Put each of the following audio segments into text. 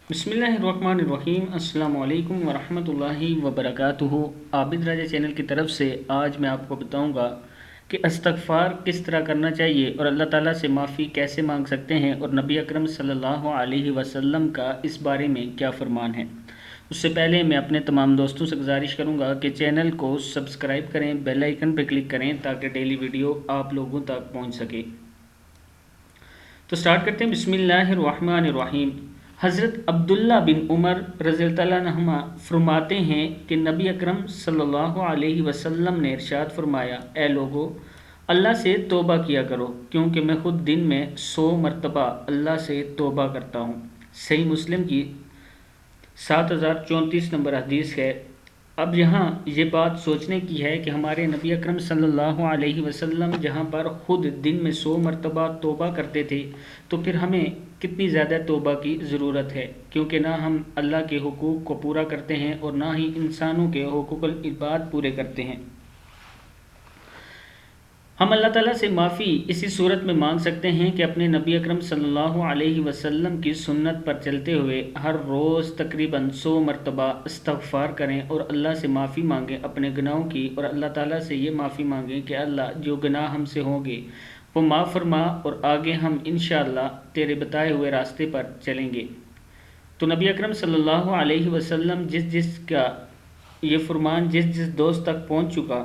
बिस्मिल्लाहिर्रहमानिर्रहीम। अस्सलामु अलैकुम वरहमतुल्लाहि वबरकातुहू। आबिद राजा चैनल की तरफ से आज मैं आपको बताऊंगा कि इस्तग़फ़ार किस तरह करना चाहिए और अल्लाह ताला से माफ़ी कैसे मांग सकते हैं और नबी अकरम सल्लल्लाहु अलैहि वसल्लम का इस बारे में क्या फ़रमान है। उससे पहले मैं अपने तमाम दोस्तों से गुजारिश करूंगा कि चैनल को सब्सक्राइब करें, बेल आइकन पर क्लिक करें ताकि डेली वीडियो आप लोगों तक पहुँच सके। तो स्टार्ट करते हैं। बिस्मिल्लाहिर्रहमानिर्रहीम। हज़रत अब्दुल्ला बिन उमर रज़ियल्लाहु अन्हुमा फरमाते हैं कि नबी अकरम सल्लल्लाहु अलैहि वसल्लम ने इरशाद फरमाया, ए लोगो, अल्लाह से तौबा किया करो क्योंकि मैं ख़ुद दिन में 100 मरतबा अल्लाह से तौबा करता हूँ। सही मुस्लिम की 7034 नंबर हदीस है। अब यहाँ ये बात सोचने की है कि हमारे नबी अकरम सल्लल्लाहु अलैहि वसल्लम जहाँ पर ख़ुद दिन में 100 मरतबा तौबा करते थे, तो फिर हमें कितनी ज़्यादा तौबा की ज़रूरत है, क्योंकि ना हम अल्लाह के हुकूक़ को पूरा करते हैं और ना ही इंसानों के हुकूक़ुल इबाद पूरे करते हैं। हम अल्लाह ताला से माफ़ी इसी सूरत में मांग सकते हैं कि अपने नबी अकरम सल्लल्लाहु अलैहि वसल्लम की सुन्नत पर चलते हुए हर रोज़ तकरीबन 100 मरतबा इस्तग़फ़ार करें और अल्लाह से माफ़ी मांगें अपने गुनाहों की, और अल्लाह ताला से ये माफ़ी मांगें कि अल्लाह जो गुनाह हमसे होंगे वो माफ़ फरमा और आगे हम इंशाअल्लाह तेरे बताए हुए रास्ते पर चलेंगे। तो नबी अकरम सल्लल्लाहु अलैहि वसल्लम जिस का ये फरमान जिस दोस्त तक पहुँच चुका,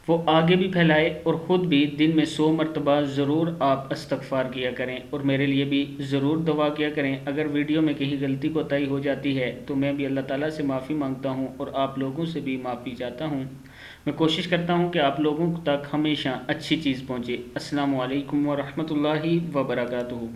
वो आगे भी फैलाए और ख़ुद भी दिन में 100 मरतबा ज़रूर आप इस्तग़फ़ार किया करें और मेरे लिए भी ज़रूर दुआ किया करें। अगर वीडियो में कहीं गलती कोताही हो जाती है तो मैं भी अल्लाह ताला से माफ़ी मांगता हूँ और आप लोगों से भी माफ़ी चाहता हूँ। मैं कोशिश करता हूँ कि आप लोगों तक हमेशा अच्छी चीज़ पहुँचे। अस्सलामु अलैकुम व रहमतुल्लाहि व बरकातुहू।